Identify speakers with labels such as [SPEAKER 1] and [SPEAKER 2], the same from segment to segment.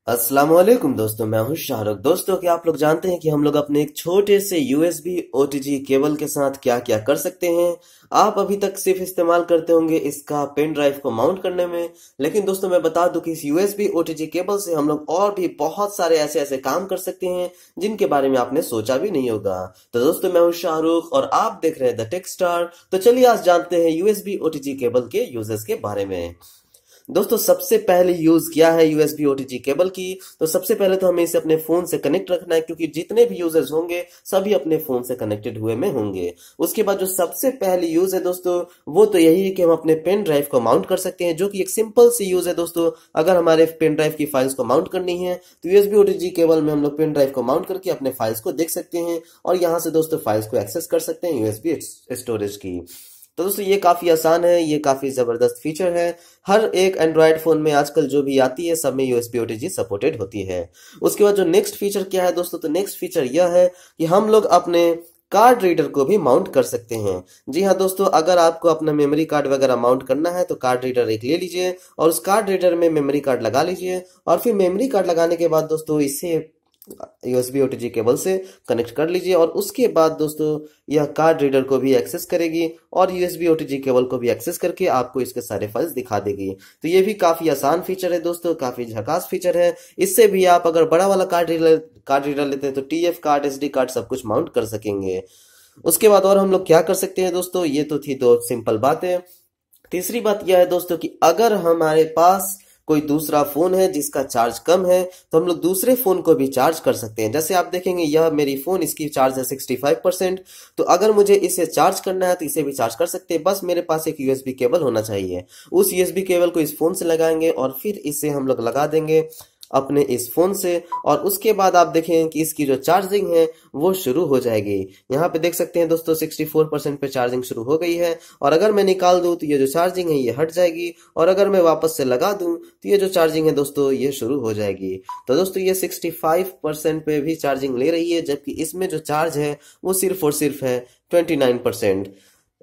[SPEAKER 1] अस्सलाम वालेकुम दोस्तों, मैं हूं शाहरुख। दोस्तों, क्या आप लोग जानते हैं कि हम लोग अपने एक छोटे से यूएसबी ओटीजी केबल के साथ क्या क्या कर सकते हैं। आप अभी तक सिर्फ इस्तेमाल करते होंगे इसका पेन ड्राइव को माउंट करने में, लेकिन दोस्तों मैं बता दूं कि इस यूएसबी ओटीजी केबल से हम लोग और भी बहुत सारे ऐसे ऐसे काम कर सकते हैं जिनके बारे में आपने सोचा भी नहीं होगा। तो दोस्तों, मैं हूं शाहरुख और आप देख रहे हैं द टेक स्टार। तो चलिए आज जानते हैं यूएसबी ओटीजी केबल के यूजेस के बारे में। दोस्तों, सबसे पहले यूज क्या है यूएसबी ओटीजी केबल की। तो सबसे पहले तो हमें इसे अपने फोन से कनेक्ट रखना है, क्योंकि जितने भी यूजर्स होंगे सभी अपने फोन से कनेक्टेड हुए में होंगे। उसके बाद जो सबसे पहली यूज है दोस्तों, वो तो यही है कि हम अपने पेन ड्राइव को माउंट कर सकते हैं, जो कि एक सिंपल सी यूज है दोस्तों। अगर हमारे पेन ड्राइव की फाइल्स को माउंट करनी है तो यूएसबी ओटीजी केबल में हम लोग पेन ड्राइव को माउंट करके अपने फाइल्स को देख सकते हैं और यहाँ से दोस्तों फाइल्स को एक्सेस कर सकते हैं यूएसबी स्टोरेज की। तो दोस्तों ये काफी आसान है, ये काफी जबरदस्त फीचर है। हर एक एंड्रॉयड फोन में आजकल जो भी आती है सब में यूएसबी ओटीजी सपोर्टेड होती है। उसके बाद जो नेक्स्ट फीचर क्या है दोस्तों, तो नेक्स्ट फीचर यह है कि हम लोग अपने कार्ड रीडर को भी माउंट कर सकते हैं। जी हाँ दोस्तों, अगर आपको अपना मेमोरी कार्ड वगैरह माउंट करना है तो कार्ड रीडर एक ले लीजिए और उस कार्ड रीडर में मेमोरी कार्ड लगा लीजिए और फिर मेमोरी कार्ड लगाने के बाद दोस्तों इसे यूएसबी ओटीजी केबल से कनेक्ट कर लीजिए और उसके बाद दोस्तों यह कार्ड रीडर को भी एक्सेस करेगी और यूएसबी ओटीजी केबल को भी एक्सेस करके आपको इसके सारे फाइल्स दिखा देगी। तो ये भी काफी आसान फीचर है दोस्तों, काफी झकास फीचर है। इससे भी आप अगर बड़ा वाला कार्ड रीडर लेते हैं तो टीएफ कार्ड, एसडी कार्ड सब कुछ माउंट कर सकेंगे। उसके बाद और हम लोग क्या कर सकते हैं दोस्तों, ये तो थी दो सिंपल बातें। तीसरी बात यह है दोस्तों कि अगर हमारे पास कोई दूसरा फोन है जिसका चार्ज कम है तो हम लोग दूसरे फोन को भी चार्ज कर सकते हैं। जैसे आप देखेंगे यह मेरी फोन, इसकी चार्ज है 65%। तो अगर मुझे इसे चार्ज करना है तो इसे भी चार्ज कर सकते हैं, बस मेरे पास एक यूएसबी केबल होना चाहिए। उस यूएसबी केबल को इस फोन से लगाएंगे और फिर इसे हम लोग लगा देंगे अपने इस फोन से और उसके बाद आप देखें कि इसकी जो चार्जिंग है वो शुरू हो जाएगी। यहाँ पे देख सकते हैं दोस्तों 64% पे चार्जिंग शुरू हो गई है और अगर मैं निकाल दूं तो ये जो चार्जिंग है ये हट जाएगी और अगर मैं वापस से लगा दूं तो ये जो चार्जिंग है दोस्तों ये शुरू हो जाएगी। तो दोस्तों ये 65% पे भी चार्जिंग ले रही है, जबकि इसमें जो चार्ज है वो सिर्फ और सिर्फ है 29%।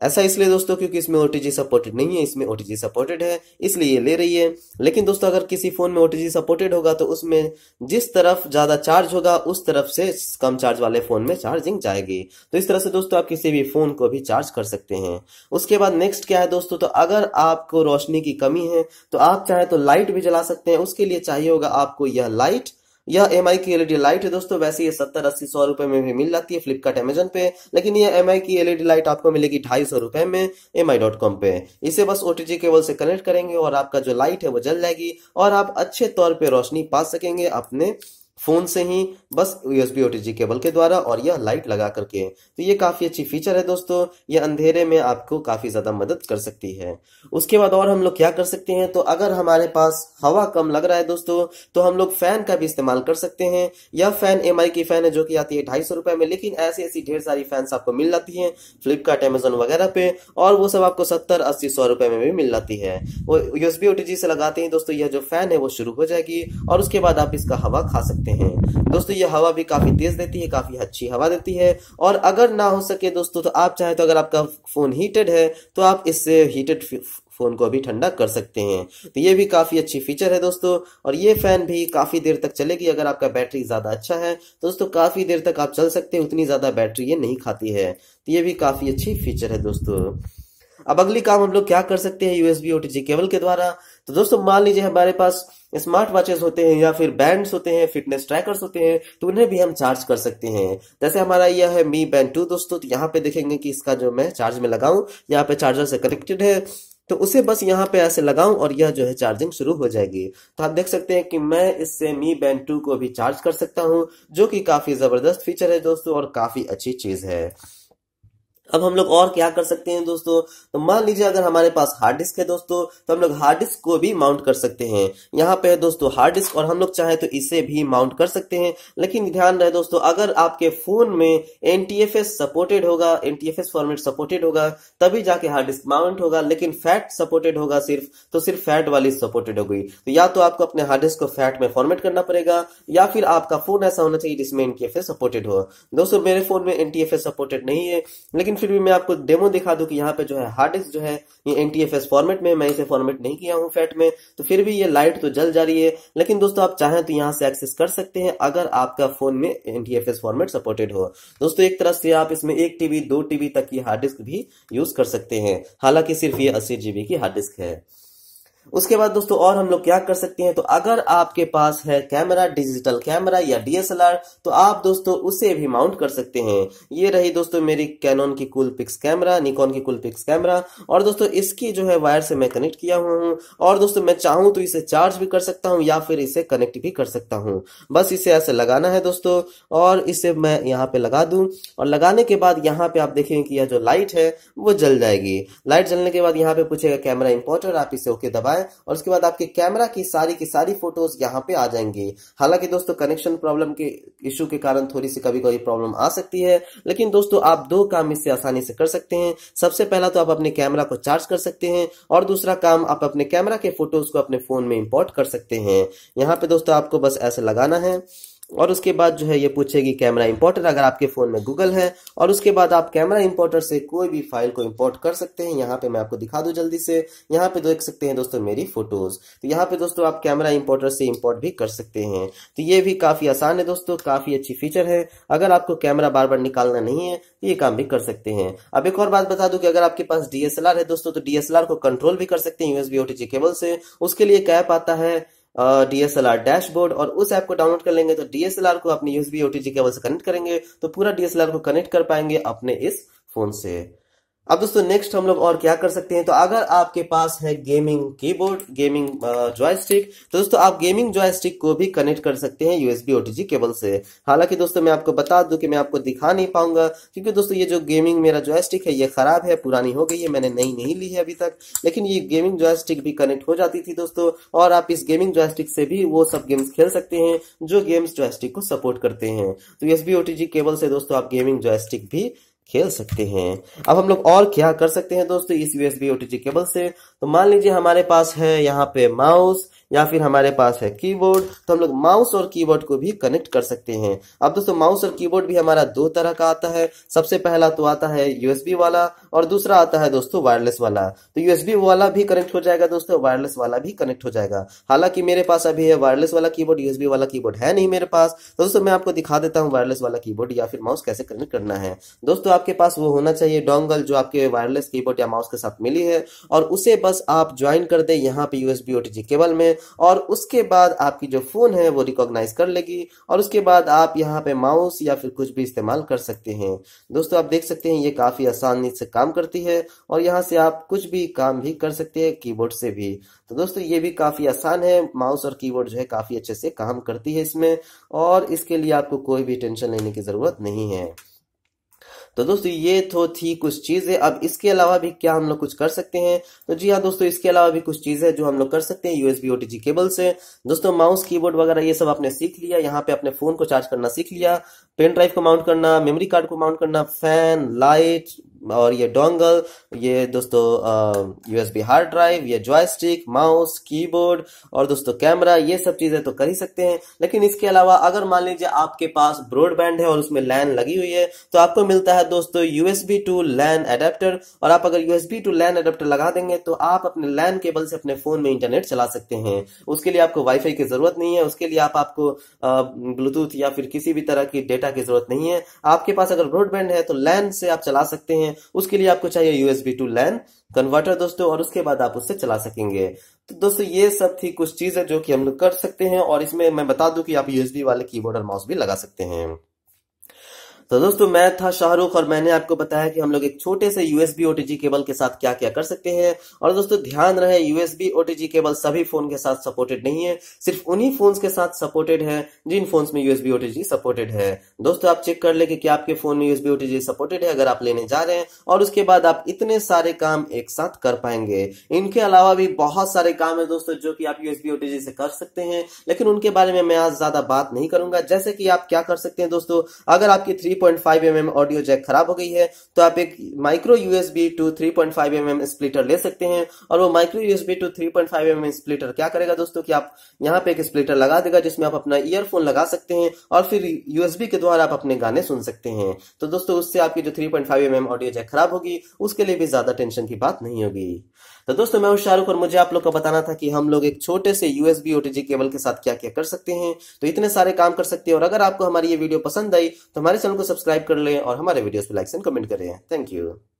[SPEAKER 1] ऐसा इसलिए दोस्तों क्योंकि इसमें ओटीजी सपोर्टेड नहीं है, इसमें ओटीजी सपोर्टेड है इसलिए ये ले रही है। लेकिन दोस्तों अगर किसी फोन में ओटीजी सपोर्टेड होगा तो उसमें जिस तरफ ज्यादा चार्ज होगा उस तरफ से कम चार्ज वाले फोन में चार्जिंग जाएगी। तो इस तरह से दोस्तों आप किसी भी फोन को भी चार्ज कर सकते हैं। उसके बाद नेक्स्ट क्या है दोस्तों, तो अगर आपको रोशनी की कमी है तो आप चाहे तो लाइट भी जला सकते हैं। उसके लिए चाहिए होगा आपको यह लाइट, यह एमआई की एलईडी लाइट है दोस्तों। वैसे ये 70-80-100 रुपए में भी मिल जाती है फ्लिपकार्ट अमेजन पे, लेकिन ये एमआई की एलईडी लाइट आपको मिलेगी 250 रुपए में mi.com पे। इसे बस ओटीजी केबल से कनेक्ट करेंगे और आपका जो लाइट है वो जल जाएगी और आप अच्छे तौर पे रोशनी पा सकेंगे अपने फोन से ही, बस यूएसबी ओटीजी केबल के द्वारा और यह लाइट लगा करके। तो ये काफी अच्छी फीचर है दोस्तों, ये अंधेरे में आपको काफी ज्यादा मदद कर सकती है। उसके बाद और हम लोग क्या कर सकते हैं, तो अगर हमारे पास हवा कम लग रहा है दोस्तों तो हम लोग फैन का भी इस्तेमाल कर सकते हैं। यह फैन एमआई की फैन है जो कि आती है 250 रुपए में, लेकिन ऐसी ऐसी ढेर सारी फैंस आपको मिल जाती है फ्लिपकार्ट अमेजन वगैरह पे और वो सब आपको 70-80-100 रुपए में भी मिल जाती है। वो यूएसबी ओटीजी से लगाते हैं दोस्तों, यह जो फैन है वो शुरू हो जाएगी और उसके बाद आप इसका हवा खा सकते हैं। दोस्तों ये हवा भी काफी तेज देती है, काफी अच्छी हवा देती है। और अगर ना हो सके दोस्तों तो आप चाहे तो अगर आपका फोन हीटेड है तो आप इससे हीटेड फोन को भी ठंडा कर सकते हैं। तो ये भी काफी अच्छी फीचर है दोस्तों और ये फैन भी काफी देर तक चलेगी। अगर आपका बैटरी ज्यादा अच्छा है तो दोस्तों काफी देर तक आप चल सकते हैं, उतनी ज्यादा बैटरी ये नहीं खाती है। तो ये भी काफी अच्छी फीचर है दोस्तों। अब अगली काम हम लोग क्या कर सकते हैं यूएसबी ओटीजी केबल के द्वारा। तो दोस्तों मान लीजिए हमारे पास स्मार्ट वॉचेस होते हैं या फिर बैंड्स होते हैं, फिटनेस ट्रैकर्स होते हैं, तो उन्हें भी हम चार्ज कर सकते हैं। जैसे हमारा यह है मी बैंड 2 दोस्तों, तो यहाँ पे देखेंगे कि इसका जो मैं चार्ज में लगाऊं, यहाँ पे चार्जर से कनेक्टेड है तो उसे बस यहाँ पे ऐसे लगाऊं और यह जो है चार्जिंग शुरू हो जाएगी। तो आप देख सकते हैं कि मैं इससे मी बैंड 2 को भी चार्ज कर सकता हूँ, जो कि काफी जबरदस्त फीचर है दोस्तों और काफी अच्छी चीज है। अब हम लोग और क्या कर सकते हैं दोस्तों, तो मान लीजिए अगर हमारे पास हार्ड डिस्क है दोस्तों तो हम लोग हार्ड डिस्क को भी माउंट कर सकते हैं। यहाँ पे है दोस्तों हार्ड डिस्क और हम लोग चाहे तो इसे भी माउंट कर सकते हैं, लेकिन ध्यान रहे दोस्तों अगर आपके फोन में एनटीएफएस सपोर्टेड होगा, एनटीएफएस फॉर्मेट सपोर्टेड होगा तभी जाके हार्ड डिस्क माउंट होगा, लेकिन फैट सपोर्टेड होगा सिर्फ तो सिर्फ फैट वाली सपोर्टेड होगी। तो या तो आपको अपने हार्ड डिस्क को फैट में फॉर्मेट करना पड़ेगा या फिर आपका फोन ऐसा होना चाहिए जिसमें एनटीएफएस सपोर्टेड हो। दोस्तों मेरे फोन में एनटीएफएस सपोर्टेड नहीं है, लेकिन लेकिन फिर भी मैं आपको डेमो दिखा दूं कि यहाँ पे जो है हार्ड डिस्क जो है ये NTFS फॉर्मेट में, मैं इसे फॉर्मेट नहीं किया हूँ फैट में, तो फिर भी ये लाइट तो जल जा रही है। लेकिन दोस्तों आप चाहें तो यहाँ से एक्सेस कर सकते हैं अगर आपका फोन में NTFS फॉर्मेट सपोर्टेड हो। दोस्तों एक तरह से आप इसमें 1 TB 2 TB तक की हार्ड डिस्क भी यूज कर सकते हैं, हालांकि सिर्फ ये 80 GB की हार्ड डिस्क है। उसके बाद दोस्तों और हम लोग क्या कर सकते हैं, तो अगर आपके पास है कैमरा, डिजिटल कैमरा या DSLR, तो आप दोस्तों उसे भी माउंट कर सकते हैं। ये रही दोस्तों मेरी कैनन की कूलपिक्स कैमरा, निकॉन की कूलपिक्स कैमरा, और दोस्तों इसकी जो है वायर से मैं कनेक्ट किया हुआ हूँ। और दोस्तों मैं चाहूँ तो इसे चार्ज भी कर सकता हूँ या फिर इसे कनेक्ट भी कर सकता हूँ। बस इसे ऐसे लगाना है दोस्तों, और इसे मैं यहाँ पे लगा दूं, और लगाने के बाद यहाँ पे आप देखेंगे कि यह जो लाइट है वो जल जाएगी। लाइट जलने के बाद यहाँ पे पूछेगा कैमरा इंपोर्टर, आप इसे ओके दबाएं और उसके बाद आपके कैमरा की सारी फोटोज यहाँ पे आ जाएंगी। हालांकि दोस्तों कनेक्शन प्रॉब्लम के इशू के कारण थोड़ी सी कभी कभी प्रॉब्लम आ सकती है, लेकिन दोस्तों आप 2 काम इससे आसानी से कर सकते हैं। सबसे पहला तो आप अपने कैमरा को चार्ज कर सकते हैं, और दूसरा काम आप अपने कैमरा के फोटोज को अपने फोन में इंपोर्ट कर सकते हैं। यहाँ पे दोस्तों आपको बस ऐसे लगाना है, और उसके बाद जो है ये पूछेगी कैमरा इंपोर्टर अगर आपके फोन में गूगल है, और उसके बाद आप कैमरा इंपोर्टर से कोई भी फाइल को इंपोर्ट कर सकते हैं। यहाँ पे मैं आपको दिखा दूं जल्दी से, यहाँ पे देख सकते हैं दोस्तों मेरी फोटोज, तो यहाँ पे दोस्तों आप कैमरा इंपोर्टर से इंपोर्ट भी कर सकते हैं। तो ये भी काफी आसान है दोस्तों, काफी अच्छी फीचर है। अगर आपको कैमरा बार बार निकालना नहीं है तो ये काम भी कर सकते हैं। अब एक और बात बता दूं कि अगर आपके पास DSLR है दोस्तों, तो DSLR को कंट्रोल भी कर सकते हैं USB OTG केबल से। उसके लिए एक ऐप आता है DSLR डैशबोर्ड, और उस ऐप को डाउनलोड कर लेंगे तो DSLR को अपनी USB OTG केबल से कनेक्ट करेंगे तो पूरा DSLR को कनेक्ट कर पाएंगे अपने इस फोन से। अब दोस्तों नेक्स्ट हम लोग और क्या कर सकते हैं, तो अगर आपके पास है गेमिंग कीबोर्ड, गेमिंग जॉयस्टिक, तो दोस्तों आप गेमिंग जॉयस्टिक को भी कनेक्ट कर सकते हैं USB OTG केबल से। हालांकि दोस्तों मैं आपको बता दूं कि मैं आपको दिखा नहीं पाऊंगा, क्योंकि दोस्तों ये जो गेमिंग मेरा जॉयस्टिक है ये खराब है, पुरानी हो गई है, मैंने नई नहीं ली है अभी तक। लेकिन ये गेमिंग जॉयस्टिक भी कनेक्ट हो जाती थी दोस्तों, और आप इस गेमिंग जॉयस्टिक से भी वो सब गेम्स खेल सकते हैं जो गेम्स जॉयस्टिक को सपोर्ट करते हैं। तो USB OTG केबल से दोस्तों आप गेमिंग जॉयस्टिक भी खेल सकते हैं। अब हम लोग और क्या कर सकते हैं दोस्तों इस USB OTG केबल से, तो मान लीजिए हमारे पास है यहाँ पे माउस या फिर हमारे पास है कीबोर्ड, तो हम लोग माउस और कीबोर्ड को भी कनेक्ट कर सकते हैं। अब दोस्तों माउस और कीबोर्ड भी हमारा 2 तरह का आता है। सबसे पहला तो आता है USB वाला, और दूसरा आता है दोस्तों वायरलेस वाला। तो USB वाला भी कनेक्ट हो जाएगा दोस्तों, वायरलेस वाला भी कनेक्ट हो जाएगा। हालांकि मेरे पास अभी है वायरलेस वाला कीबोर्ड, USB वाला कीबोर्ड है नहीं मेरे पास। तो दोस्तों मैं आपको दिखा देता हूँ वायरलेस वाला कीबोर्ड या फिर माउस कैसे कनेक्ट करना है। दोस्तों आपके पास वो होना चाहिए डोंगल जो आपके वायरलेस कीबोर्ड या माउस के साथ मिली है, और उसे बस आप ज्वाइन कर दे यहाँ पे USB OTG केबल में, और उसके बाद आपकी जो फोन है वो रिकॉग्नाइज कर लेगी, और उसके बाद आप यहाँ पे माउस या फिर कुछ भी इस्तेमाल कर सकते हैं। दोस्तों आप देख सकते हैं ये काफी आसानी से काम करती है, और यहाँ से आप कुछ भी काम भी कर सकते हैं कीबोर्ड से भी। तो दोस्तों ये भी काफी आसान है, माउस और कीबोर्ड जो है काफी अच्छे से काम करती है इसमें, और इसके लिए आपको कोई भी टेंशन लेने की जरूरत नहीं है। तो दोस्तों ये तो थी कुछ चीजें। अब इसके अलावा भी क्या हम लोग कुछ कर सकते हैं, तो जी हाँ दोस्तों इसके अलावा भी कुछ चीजें जो हम लोग कर सकते हैं USB OTG केबल से। दोस्तों माउस कीबोर्ड वगैरह ये सब आपने सीख लिया, यहाँ पे अपने फोन को चार्ज करना सीख लिया, पेन ड्राइव को माउंट करना, मेमोरी कार्ड को माउंट करना, फैन, लाइट, और ये डोंगल, ये दोस्तों USB हार्ड ड्राइव, ये जॉयस्टिक, माउस, कीबोर्ड, और दोस्तों कैमरा, ये सब चीजें तो कर ही सकते हैं। लेकिन इसके अलावा अगर मान लीजिए आपके पास ब्रॉडबैंड है और उसमें लैन लगी हुई है, तो आपको मिलता है दोस्तों USB to LAN अडेप्टर, और आप अगर USB to LAN अडेप्टर लगा देंगे तो आप अपने LAN केबल से अपने फोन में इंटरनेट चला सकते हैं। उसके लिए आपको वाईफाई की जरूरत नहीं है, उसके लिए आपको ब्लूटूथ या फिर किसी भी तरह की डेटा की जरूरत नहीं है। आपके पास अगर ब्रॉडबैंड है तो LAN से आप चला सकते हैं। उसके लिए आपको चाहिए USB to LAN कन्वर्टर दोस्तों, और उसके बाद आप उससे चला सकेंगे। तो दोस्तों ये सब थी कुछ चीजें जो कि हम लोग कर सकते हैं, और इसमें मैं बता दूं कि आप USB वाले कीबोर्ड और माउस भी लगा सकते हैं। तो दोस्तों मैं था शाहरुख, और मैंने आपको बताया कि हम लोग एक छोटे से USB OTG केबल के साथ क्या क्या कर सकते हैं। और दोस्तों ध्यान रहे USB OTG केबल सभी फोन के साथ सपोर्टेड नहीं है, सिर्फ उन्हीं फोन्स के साथ सपोर्टेड है जिन फोन्स में USB OTG सपोर्टेड है। दोस्तों आप चेक कर ले कि क्या आपके फोन में USB OTG सपोर्टेड है अगर आप लेने जा रहे हैं, और उसके बाद आप इतने सारे काम एक साथ कर पाएंगे। इनके अलावा भी बहुत सारे काम है दोस्तों जो कि आप USB OTG से कर सकते हैं, लेकिन उनके बारे में मैं आज ज्यादा बात नहीं करूंगा। जैसे कि आप क्या कर सकते हैं दोस्तों, अगर आपकी 3.5mm ऑडियो जैक खराब हो गई है तो आप एक micro USB to 3.5mm splitter ले सकते हैं। और वो micro USB to 3.5mm splitter क्या करेगा दोस्तों कि आप यहाँ पे एक स्प्लिटर लगा देगा जिसमें आप अपना ईयरफोन लगा सकते हैं और फिर यूएसबी के द्वारा आप अपने गाने सुन सकते हैं। तो दोस्तों उससे आपकी जो 3.5mm ऑडियो जैक खराब होगी उसके लिए भी ज्यादा टेंशन की बात नहीं होगी। तो दोस्तों मैं हूं शाहरुख और मुझे आप लोग को बताना था कि हम लोग एक छोटे से यूएसबी ओटीजी केबल के साथ क्या क्या कर सकते हैं। तो इतने सारे काम कर सकते हैं। और अगर आपको हमारी ये वीडियो पसंद आई तो हमारे चैनल को सब्सक्राइब कर लें और हमारे वीडियोस पे लाइक एंड कमेंट करें। Thank you.